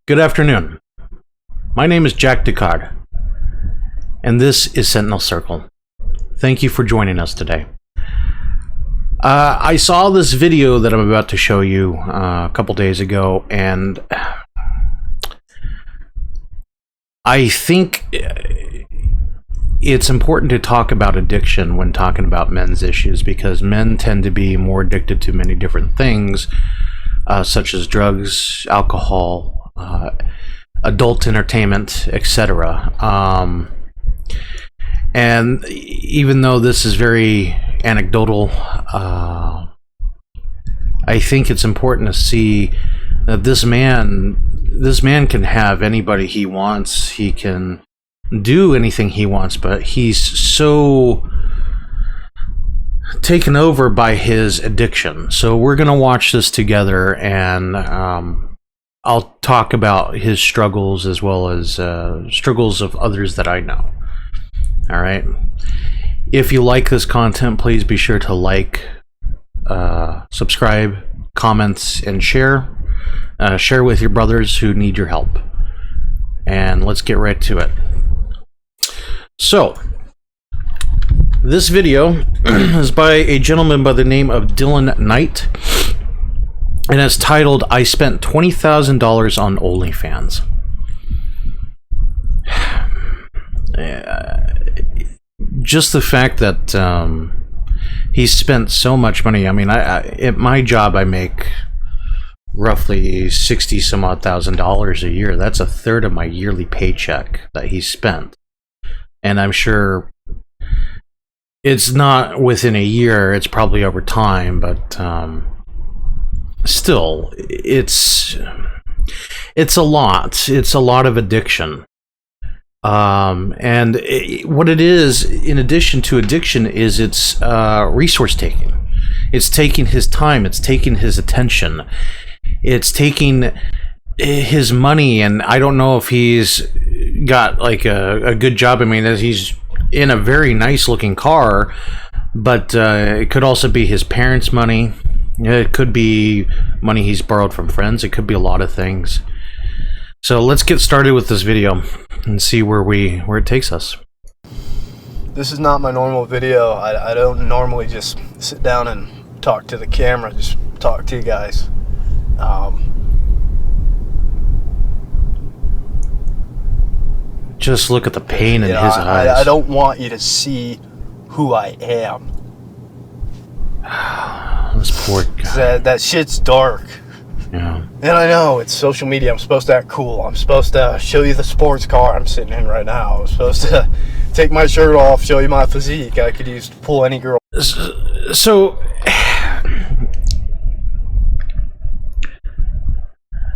Good afternoon. My name is Jack Ducard, and this is Sentinel Circle. Thank you for joining us today. I saw this video that I'm about to show you a couple days ago, and I think it's important to talk about addiction when talking about men's issues, because men tend to be more addicted to many different things, such as drugs, alcohol, adult entertainment, etc. And even though this is very anecdotal, I think it's important to see that this man can have anybody he wants. He can do anything he wants, but he's so taken over by his addiction. So we're gonna watch this together, and I'll talk about his struggles as well as struggles of others that I know. All right. If you like this content, please be sure to like, subscribe, comment, and share. Share with your brothers who need your help. And let's get right to it. So, this video is by a gentleman by the name of Dylan Knight. And it's titled, "I spent $20,000 on OnlyFans." Just the fact that he spent so much money. I mean, at my job, I make roughly $60-some odd thousand a year. That's a third of my yearly paycheck that he spent. And I'm sure it's not within a year, it's probably over time, but still, it's a lot. It's a lot of addiction. And what it is, in addition to addiction, is it's resource taking. It's taking his time. It's taking his attention. It's taking his money. And I don't know if he's got like a good job. I mean, he's in a very nice looking car, but it could also be his parents' money. It could be money he's borrowed from friends. It could be a lot of things. So let's get started with this video and see where it takes us. This is not my normal video. I don't normally just sit down and talk to the camera, just talk to you guys. Just look at the pain in his eyes. I don't want you to see who I am. This poor guy. That shit's dark. Yeah. And I know, it's social media. I'm supposed to act cool. I'm supposed to show you the sports car I'm sitting in right now. I'm supposed to take my shirt off, show you my physique. I could use to pull any girl. So,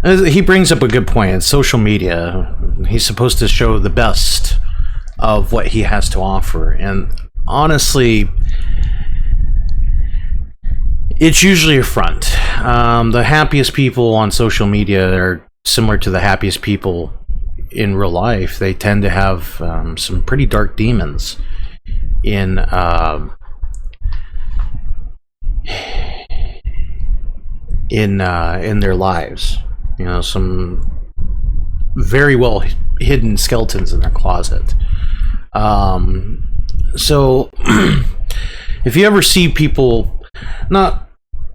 he brings up a good point. It's social media. He's supposed to show the best of what he has to offer. And honestly, it's usually a front. The happiest people on social media are similar to the happiest people in real life. They tend to have some pretty dark demons in their lives. You know, some very well hidden skeletons in their closet. So, if you ever see people, not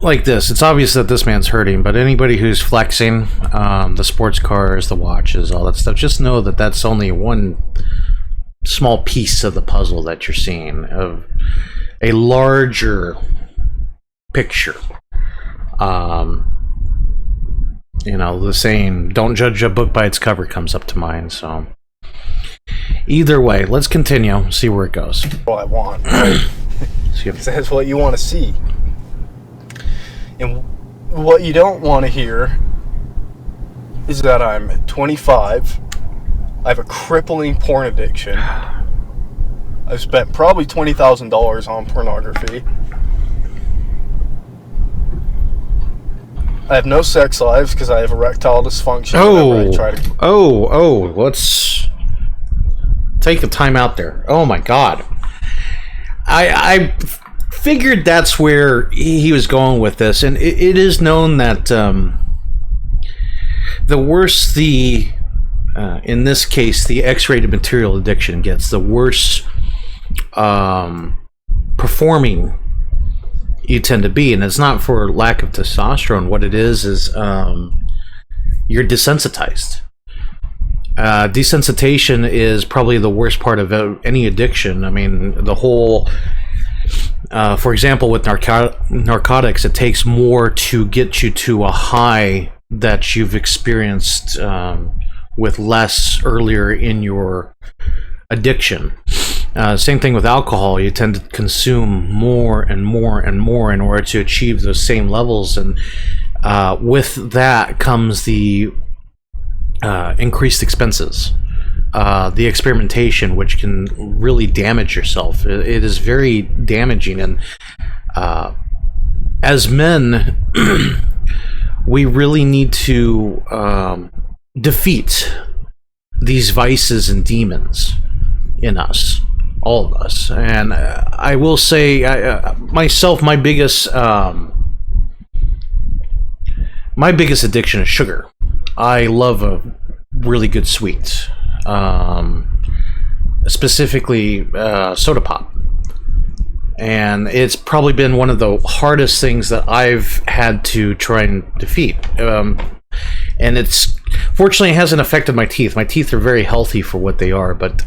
like this, it's obvious that this man's hurting, but anybody who's flexing, the sports cars, the watches, all that stuff, just know that that's only one small piece of the puzzle that you're seeing of a larger picture. You know, the saying, "Don't judge a book by its cover," comes up to mind. So either way, let's continue, see where it goes. What I want, right? That's what you want to see. And what you don't want to hear is that I'm 25. I have a crippling porn addiction. I've spent probably $20,000 on pornography. I have no sex lives because I have erectile dysfunction. Let's take the time out there. Oh my God. I figured that's where he was going with this, and it is known that the worse the in this case the X-rated material addiction gets, the worse performing you tend to be. And it's not for lack of testosterone. What it is you're desensitized. Desensitization is probably the worst part of any addiction. I mean, the whole for example, with narcotics, it takes more to get you to a high that you've experienced with less earlier in your addiction. Same thing with alcohol. You tend to consume more and more and more in order to achieve those same levels, and with that comes the increased expenses, the experimentation, which can really damage yourself. It is very damaging, and as men, we really need to defeat these vices and demons in us, all of us. And I will say, myself, my biggest addiction is sugar. I love a really good sweet, specifically soda pop. And it's probably been one of the hardest things that I've had to try and defeat. And it's fortunately it hasn't affected my teeth. My teeth are very healthy for what they are, but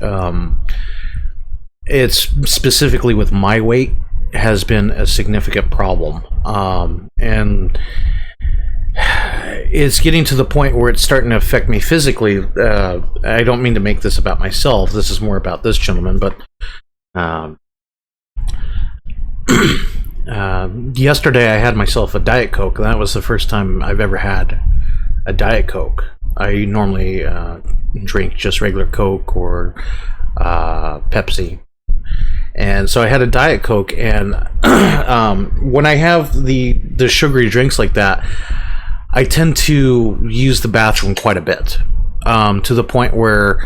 it's specifically with my weight has been a significant problem. And it's getting to the point where it's starting to affect me physically. I don't mean to make this about myself. This is more about this gentleman, but yesterday I had myself a Diet Coke. That was the first time I've ever had a Diet Coke. I normally drink just regular Coke or Pepsi. And so I had a Diet Coke, and when I have the sugary drinks like that, I tend to use the bathroom quite a bit, to the point where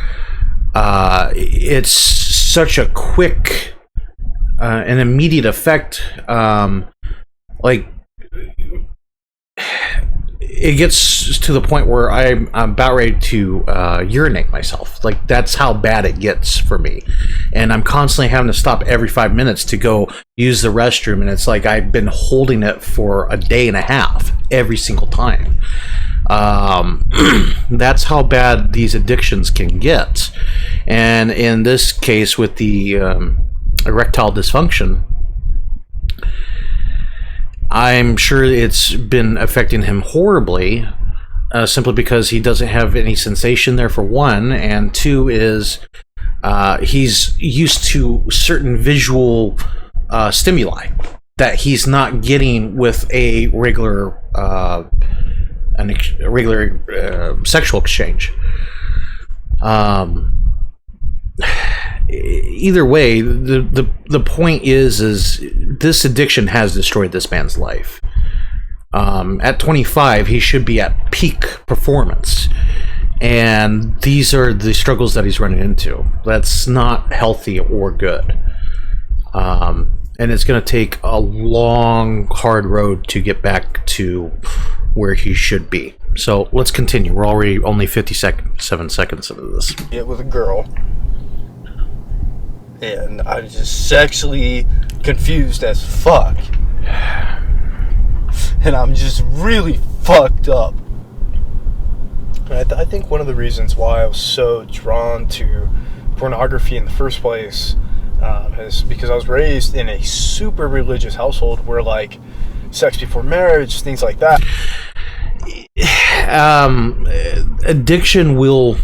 it's such a quick and immediate effect. Like, it gets to the point where I'm about ready to urinate myself. Like, that's how bad it gets for me. And I'm constantly having to stop every 5 minutes to go use the restroom. And it's like I've been holding it for a day and a half every single time. That's how bad these addictions can get. And in this case, with the erectile dysfunction, I'm sure it's been affecting him horribly, simply because he doesn't have any sensation there, for one, and two is he's used to certain visual stimuli that he's not getting with a regular sexual exchange. Either way, the point is this addiction has destroyed this man's life. At 25, he should be at peak performance, and these are the struggles that he's running into. That's not healthy or good. And it's going to take a long, hard road to get back to where he should be. So let's continue. We're already only 57 seconds into this. Get with a girl, and I was just sexually confused as fuck. And I'm just really fucked up. And I think one of the reasons why I was so drawn to pornography in the first place is because I was raised in a super religious household where, like, sex before marriage, things like that. Addiction will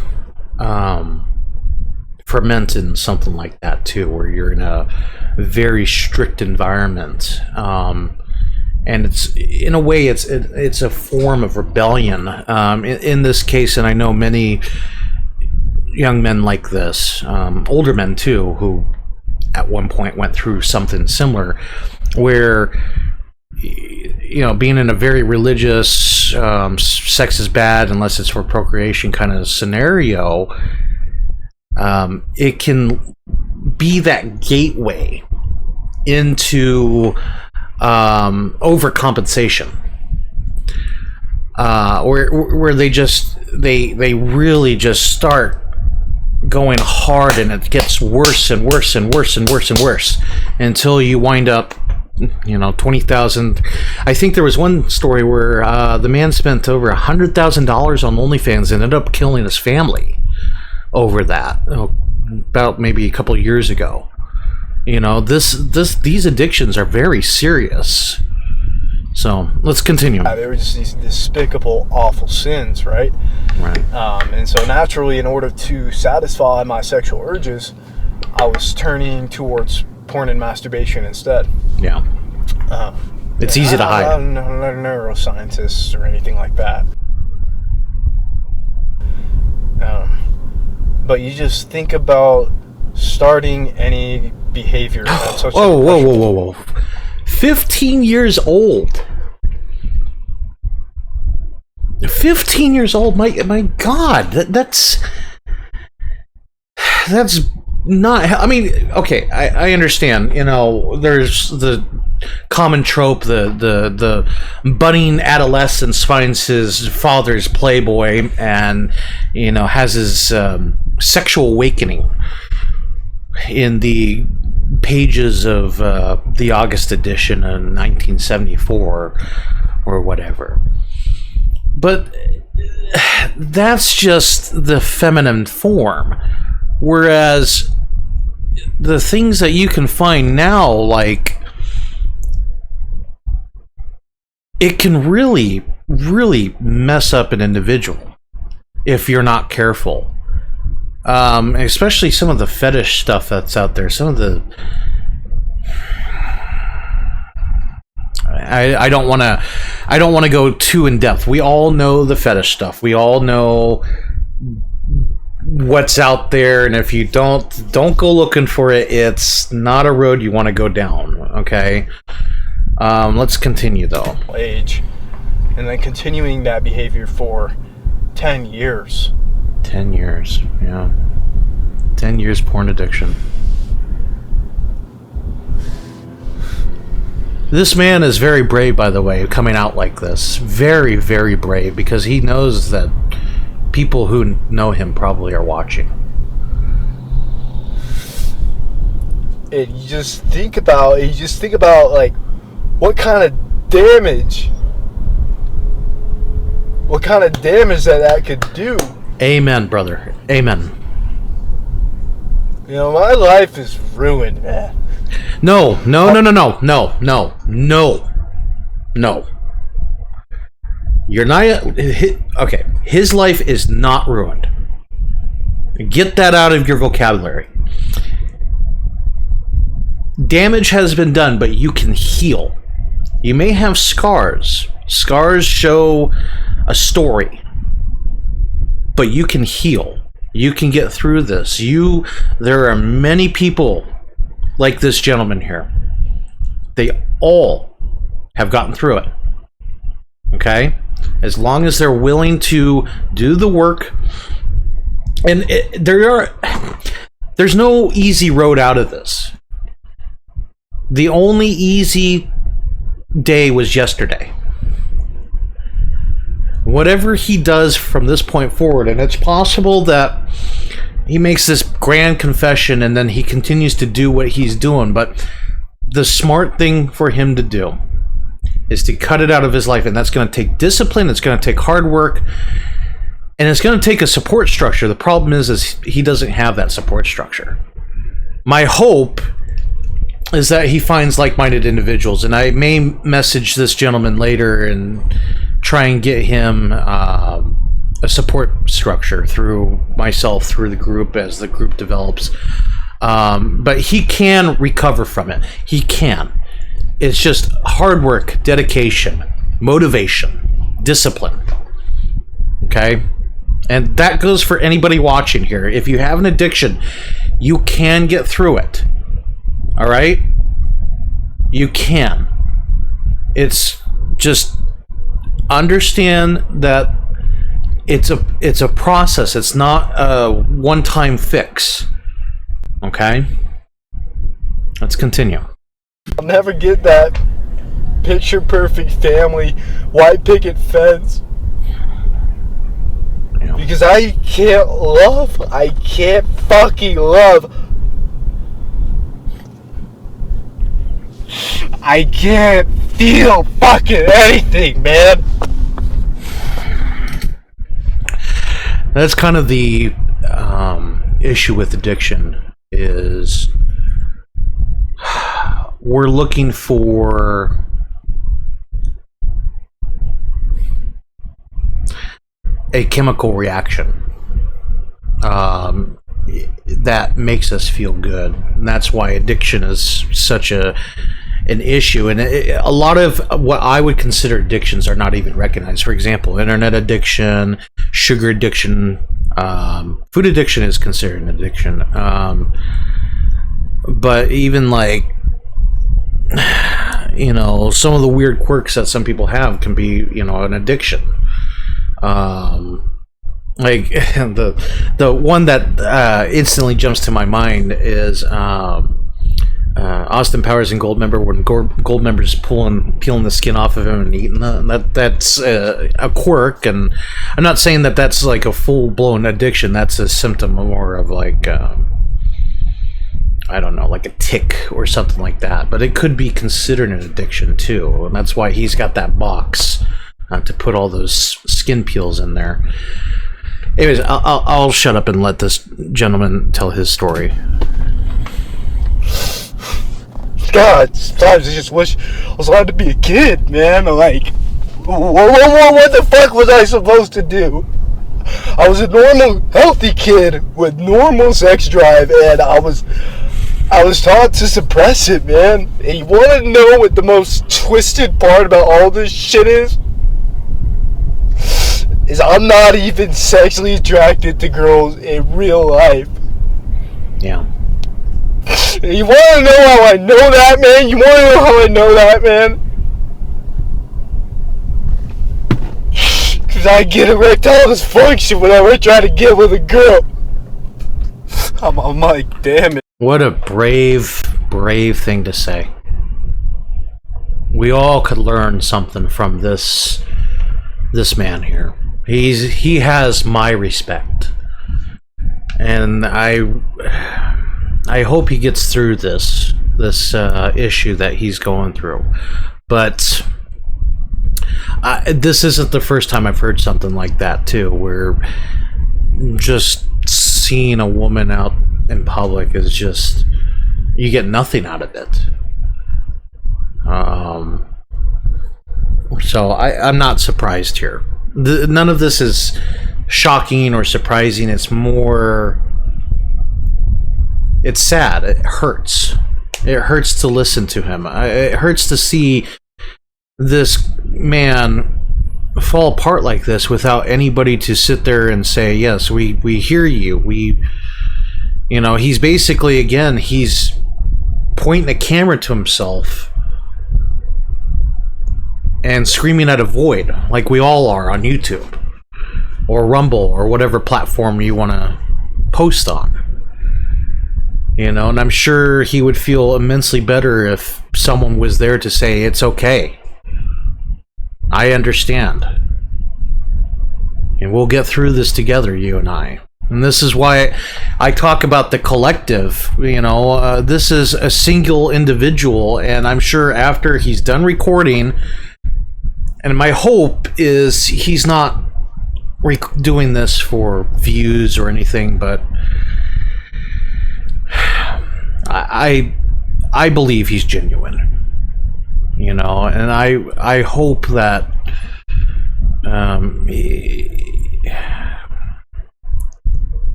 ferment in something like that too, where you're in a very strict environment, and it's, in a way, it's a form of rebellion. In this case, and I know many young men like this, older men too, who at one point went through something similar, where, you know, being in a very religious, sex is bad unless it's for procreation kind of scenario, it can be that gateway into overcompensation. where they really just start going hard, and it gets worse and worse and worse and worse and worse until you wind up, 20,000. I think there was one story where the man spent over $100,000 on OnlyFans and ended up killing his family over that, about maybe a couple of years ago. These addictions are very serious. So let's continue. They were just these despicable, awful sins, right? Right. And so naturally, in order to satisfy my sexual urges, I was turning towards porn and masturbation instead. Yeah. It's easy to hide. I'm not a neuroscientist or anything like that. But you just think about starting any behavior. Whoa. 15 years old. 15 years old. My God, that's not. I mean, okay, I understand. There's the common trope: the budding adolescent finds his father's Playboy and has his sexual awakening in the pages of the August edition in 1974 or whatever. But that's just the feminine form. Whereas the things that you can find now, like, it can really, really mess up an individual if you're not careful. Especially some of the fetish stuff that's out there. Some of the... I don't want to go too in depth. We all know the fetish stuff. We all know what's out there, and if you don't go looking for it. It's not a road you want to go down. Okay. Let's continue though. Age, and then continuing that behavior for 10 years. 10 years, yeah. 10 years porn addiction. This man is very brave, by the way, coming out like this. Very, very brave, because he knows that people who know him probably are watching. And you just think about like what kind of damage that could do. Amen, brother. Amen. My life is ruined, man. No. You're not... Okay, his life is not ruined. Get that out of your vocabulary. Damage has been done, but you can heal. You may have scars. Scars show a story. But you can heal. You can get through this. There are many people like this gentleman here. They all have gotten through it. Okay? As long as they're willing to do the work. And there's no easy road out of this. The only easy day was yesterday. Whatever he does from this point forward, and it's possible that he makes this grand confession and then he continues to do what he's doing, but the smart thing for him to do is to cut it out of his life, and that's going to take discipline, it's going to take hard work, and it's going to take a support structure. The problem is he doesn't have that support structure. My hope is that he finds like-minded individuals, and I may message this gentleman later and try and get him a support structure through myself, through the group, as the group develops. But he can recover from it. He can. It's just hard work, dedication, motivation, discipline. Okay? And that goes for anybody watching here. If you have an addiction, you can get through it. All right? You can. It's just understand that it's a process. It's not a one-time fix. Okay? Let's continue. I'll never get that picture-perfect family, white picket fence, Yeah. Because I can't love. I can't fucking love. I can't feel fucking anything, man. That's kind of the issue with addiction is we're looking for a chemical reaction that makes us feel good, and that's why addiction is such an issue. And a lot of what I would consider addictions are not even recognized. For example, internet addiction, sugar addiction, food addiction is considered an addiction, but even like, you know, some of the weird quirks that some people have can be, you know, an addiction. Like the one that instantly jumps to my mind is Austin Powers and Goldmember, when Goldmember's peeling the skin off of him and eating that's a quirk. And I'm not saying that that's like a full-blown addiction. That's a symptom more of like I don't know, like a tick or something like that, but it could be considered an addiction too, and that's why he's got that box to put all those skin peels in there. Anyways, I'll shut up and let this gentleman tell his story. God, sometimes I just wish I was allowed to be a kid, man. Like, what the fuck was I supposed to do? I was a normal, healthy kid with normal sex drive, and I was taught to suppress it, man. And you want to know what the most twisted part about all this shit is? Is I'm not even sexually attracted to girls in real life. Yeah. You want to know how I know that, man? You want to know how I know that, man? Because I get erectile dysfunction whenever I try to get with a girl. I'm like, damn it. What a brave thing to say. We all could learn something from this man here. He has my respect, and I hope he gets through this issue that he's going through. But this isn't the first time I've heard something like that too, where just seeing a woman out in public is just, you get nothing out of it. So I'm not surprised here. None of this is shocking or surprising. It's more, it's sad. It hurts. It hurts to listen to him. It hurts to see this man fall apart like this without anybody to sit there and say, yes, we hear you. You know, he's basically, again, he's pointing a camera to himself and screaming at a void, like we all are on YouTube or Rumble or whatever platform you want to post on. You know, and I'm sure he would feel immensely better if someone was there to say, it's okay, I understand, and we'll get through this together, you and I. And this is why I talk about the collective. You know, this is a single individual, and I'm sure after he's done recording, and my hope is he's not doing this for views or anything, but I believe he's genuine, you know, and I hope that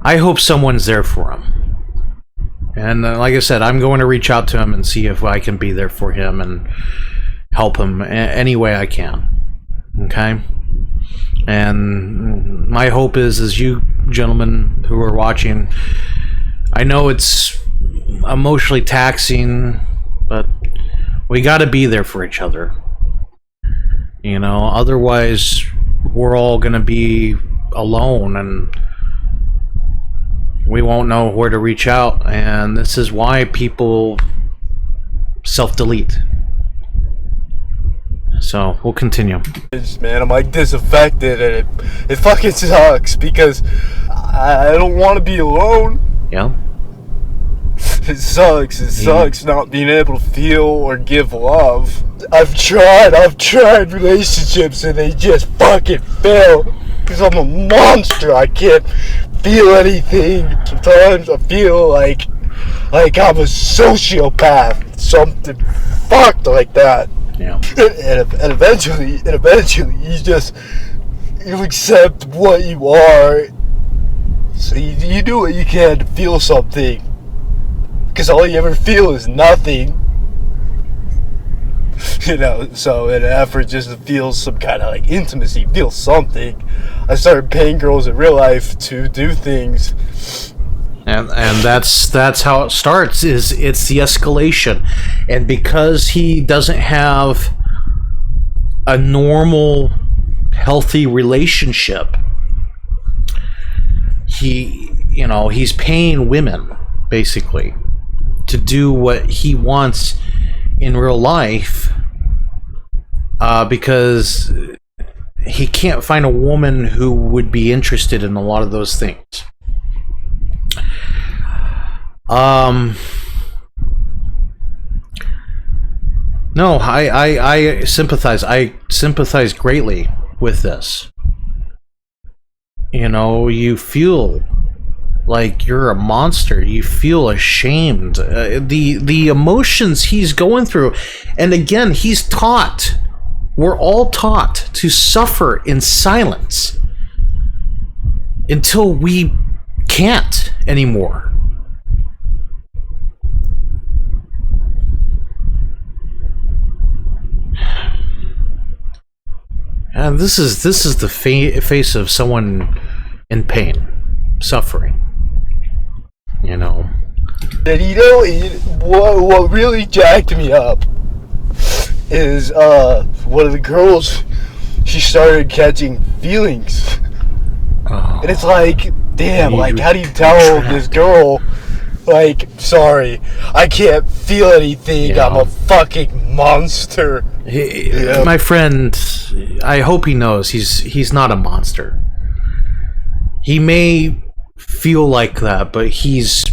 I hope someone's there for him. And like I said, I'm going to reach out to him and see if I can be there for him and help him any way I can. Okay? And my hope is you gentlemen who are watching, I know it's emotionally taxing, but we got to be there for each other. You know, otherwise we're all going to be alone and we won't know where to reach out. And this is why people self-delete. So we'll continue. Man, I'm like disaffected, and it fucking sucks because I don't want to be alone. Yeah. It sucks. It sucks not being able to feel or give love. I've tried relationships, and they just fucking fail because I'm a monster. I can't feel anything. Sometimes I feel like I'm a sociopath, something fucked like that. Yeah. And eventually you accept what you are. So you do what you can to feel something, because all you ever feel is nothing. So in an effort just to feel some kind of like intimacy, feel something, I started paying girls in real life to do things. And that's how it starts. It's the escalation, and because he doesn't have a normal, healthy relationship, he's paying women basically to do what he wants in real life, because he can't find a woman who would be interested in a lot of those things. No, I sympathize. I sympathize greatly with this. You feel like you're a monster. You feel ashamed. The emotions he's going through, and again, he's taught. We're all taught to suffer in silence until we can't anymore. And this is the face of someone in pain, suffering. And what really jacked me up is one of the girls, she started catching feelings. Oh, and it's like, damn, how do you tell this girl, sorry, I can't feel anything, I'm a fucking monster. My friend, I hope he knows he's not a monster. He may feel like that, but he's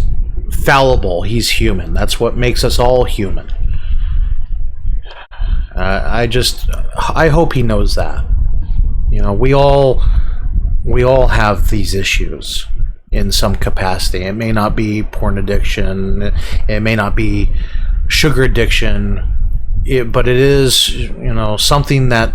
fallible. He's human. That's what makes us all human. I hope he knows that. We all have these issues in some capacity. It may not be porn addiction. It may not be sugar addiction. But it is, something that,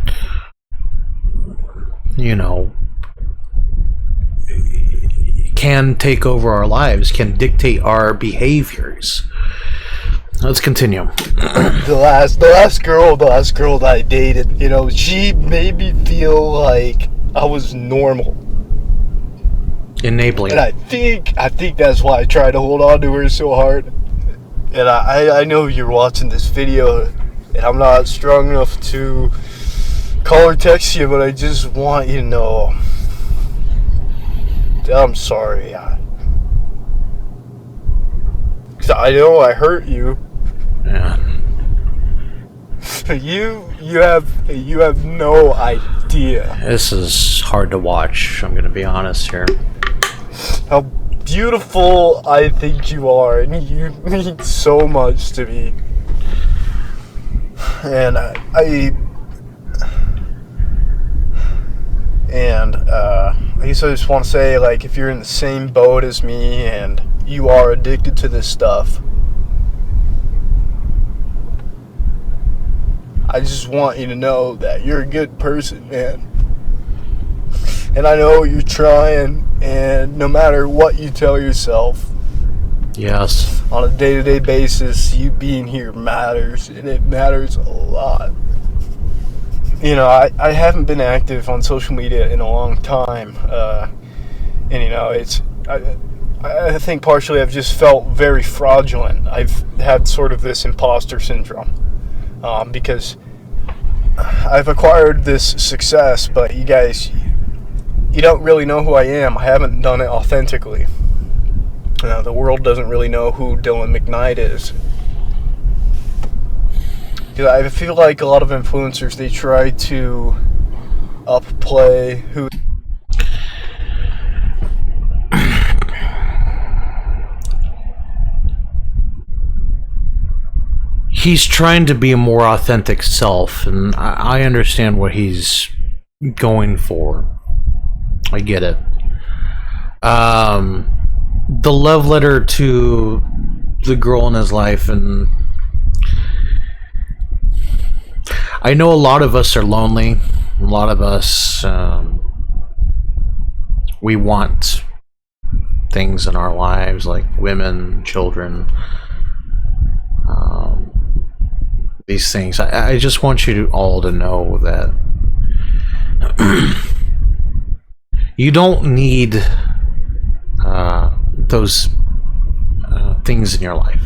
can take over our lives, can dictate our behaviors. Let's continue. The last girl that I dated, she made me feel like I was normal. Enabling. And I think that's why I tried to hold on to her so hard. And I know you're watching this video, and I'm not strong enough to call or text you, but I just want you to know that I'm sorry. Cause I know I hurt you. Yeah. You have no idea. This is hard to watch. I'm gonna be honest here. How beautiful I think you are, and you mean so much to me. And I guess I just want to say, if you're in the same boat as me and you are addicted to this stuff, I just want you to know that you're a good person, man. And I know you're trying, and no matter what you tell yourself, yes, on a day-to-day basis, you being here matters, and it matters a lot. I haven't been active on social media in a long time, and I think partially I've just felt very fraudulent. I've had sort of this imposter syndrome, because I've acquired this success, but you guys, you don't really know who I am. I haven't done it authentically. The world doesn't really know who Dylan McKnight is. Because I feel like a lot of influencers, they try to upplay who. He's trying to be a more authentic self, and I understand what he's going for. I get it. The love letter to the girl in his life, and I know a lot of us are lonely. A lot of us, we want things in our lives like women, children, these things. I just want you all to know that you don't need those things in your life.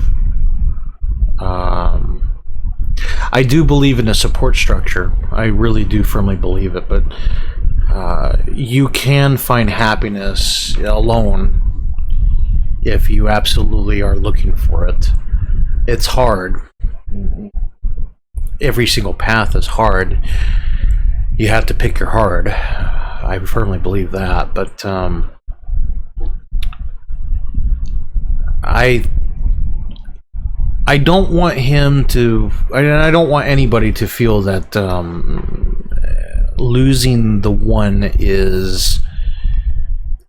I do believe in a support structure. I really do firmly believe it, but you can find happiness alone if you absolutely are looking for it. It's hard. Every single path is hard. You have to pick your heart. I firmly believe that, but I don't want him to. I don't want anybody to feel that losing the one is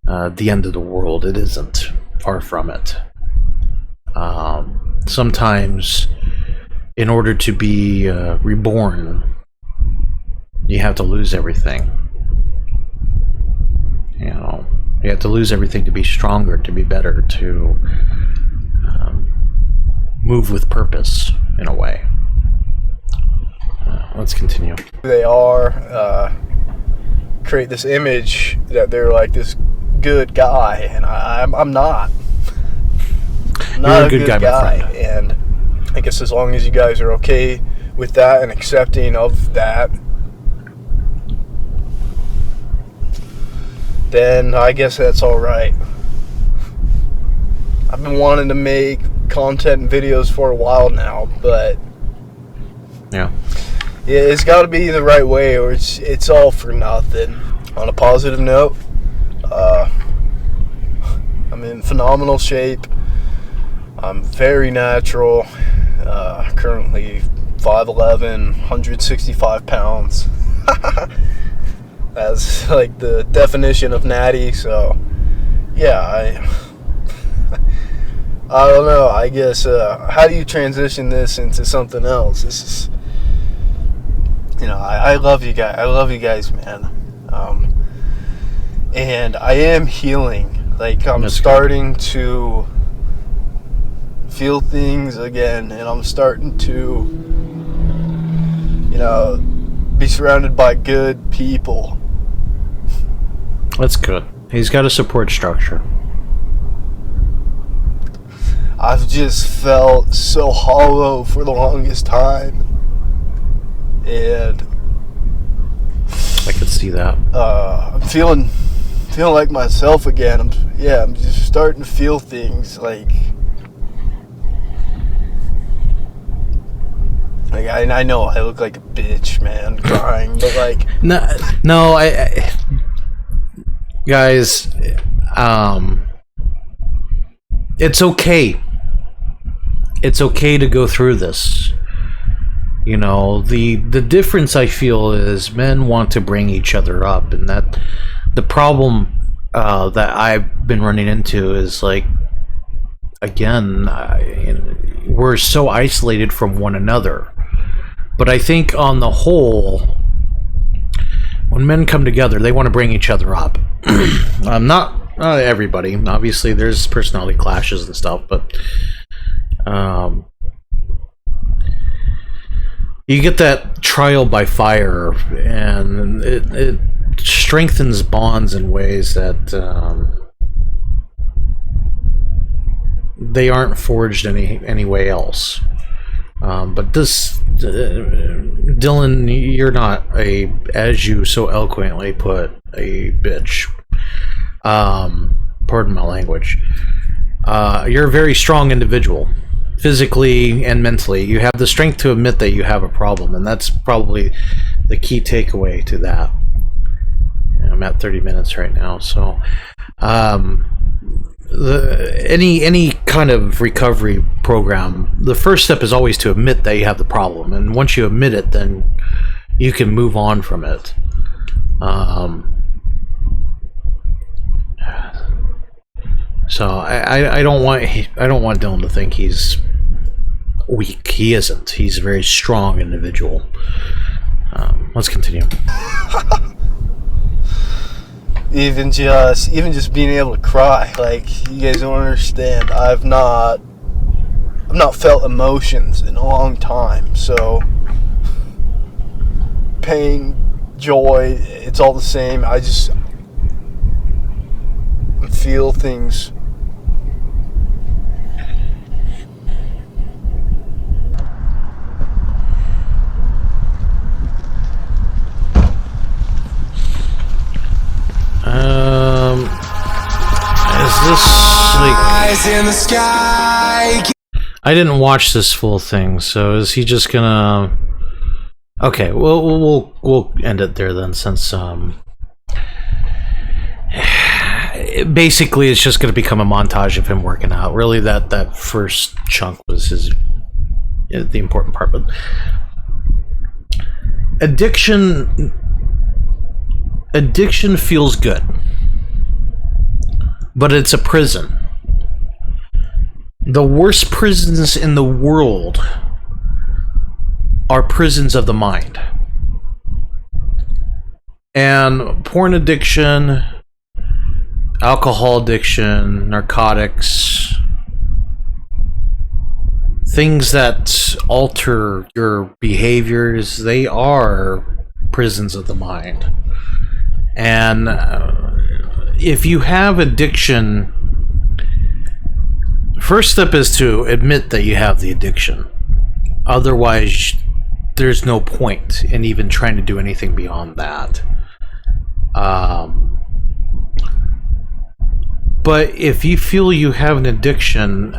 the end of the world. It isn't. Far from it. Sometimes, in order to be reborn, you have to lose everything. You know, you have to lose everything to be stronger, to be better, to move with purpose, in a way. Let's continue. They are, create this image that they're like this good guy, and I'm not. I'm not You're a good guy, my friend. And I guess as long as you guys are okay with that and accepting of that, then I guess that's all right. I've been wanting to make content and videos for a while now, but yeah, it's got to be the right way, or it's all for nothing. On a positive note, I'm in phenomenal shape. I'm very natural. Currently 5'11", 165 pounds. That's like the definition of natty. So yeah, I don't know. I guess how do you transition this into something else? This is, you know, I love you guys. I love you guys, man. And I am healing. Like, I'm starting to feel things again, and I'm starting to, you know, be surrounded by good people. That's good. He's got a support structure. I've just felt so hollow for the longest time, and I could see that. I'm feeling like myself again. I'm just starting to feel things like I know I look like a bitch, man, crying, but like no, I guys, it's okay. It's okay to go through this. You know, the difference I feel is men want to bring each other up, and that the problem that I've been running into is, like, again, we're so isolated from one another. But I think on the whole, when men come together, they want to bring each other up. Not everybody. Obviously, there's personality clashes and stuff, but you get that trial by fire, and it strengthens bonds in ways that they aren't forged any way else. But this, Dylan, you're not as you so eloquently put, a bitch. Pardon my language. You're a very strong individual, physically and mentally. You have the strength to admit that you have a problem, and that's probably the key takeaway to that. I'm at 30 minutes right now, so any kind of recovery program, the first step is always to admit that you have the problem, and once you admit it, then you can move on from it. So I don't want Dylan to think he's weak. He isn't. He's a very strong individual. Let's continue. Even just being able to cry, like, you guys don't understand. I've not felt emotions in a long time. So pain, joy, it's all the same. I just feel things. Is this like... in the sky. I didn't watch this full thing, so is he just gonna... Okay, we'll end it there then, since basically it's just gonna become a montage of him working out. Really, that first chunk was the important part, but addiction feels good, but it's a prison. The worst prisons in the world are prisons of the mind. And porn addiction, alcohol addiction, narcotics, things that alter your behaviors, they are prisons of the mind. And if you have addiction, first step is to admit that you have the addiction. Otherwise, there's no point in even trying to do anything beyond that. But if you feel you have an addiction,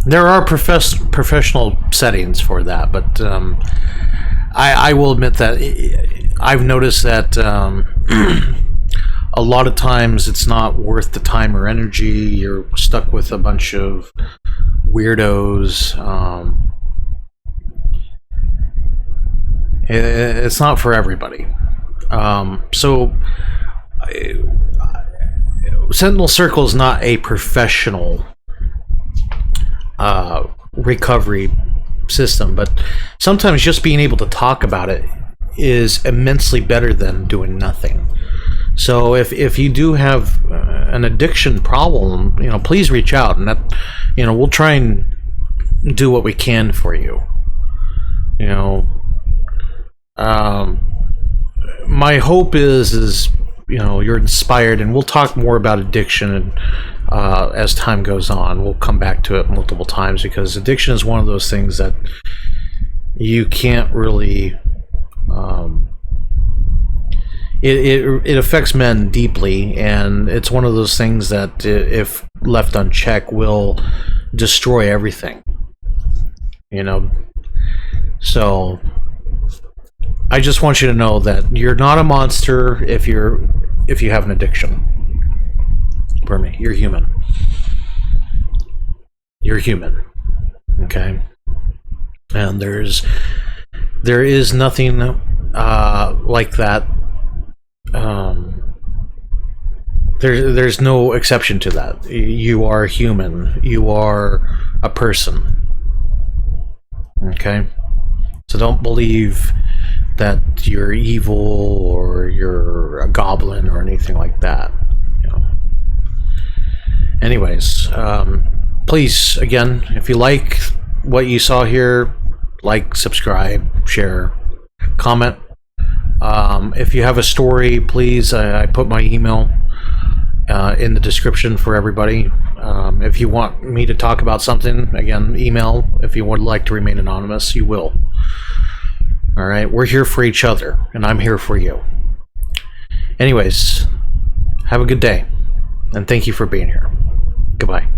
there are professional settings for that, but I will admit that I've noticed that a lot of times it's not worth the time or energy. You're stuck with a bunch of weirdos. It's not for everybody. So Sentinel Circle is not a professional recovery system, but sometimes just being able to talk about it is immensely better than doing nothing. So if you do have an addiction problem, please reach out, and that, we'll try and do what we can for you. My hope is you're inspired, and we'll talk more about addiction as time goes on. We'll come back to it multiple times, because addiction is one of those things that you can't really it affects men deeply, and it's one of those things that, if left unchecked, will destroy everything. So I just want you to know that you're not a monster if you have an addiction. Pardon me, you're human. You're human. Okay? And there is nothing like that. There's no exception to that. You are human. You are a person. Okay? So don't believe that you're evil or you're a goblin or anything like that. Anyways, please, again, if you like what you saw here, like, subscribe, share, comment. If you have a story, please, I put my email in the description for everybody. If you want me to talk about something, again, email. If you would like to remain anonymous, you will. All right, we're here for each other, and I'm here for you. Anyways, have a good day, and thank you for being here. Goodbye.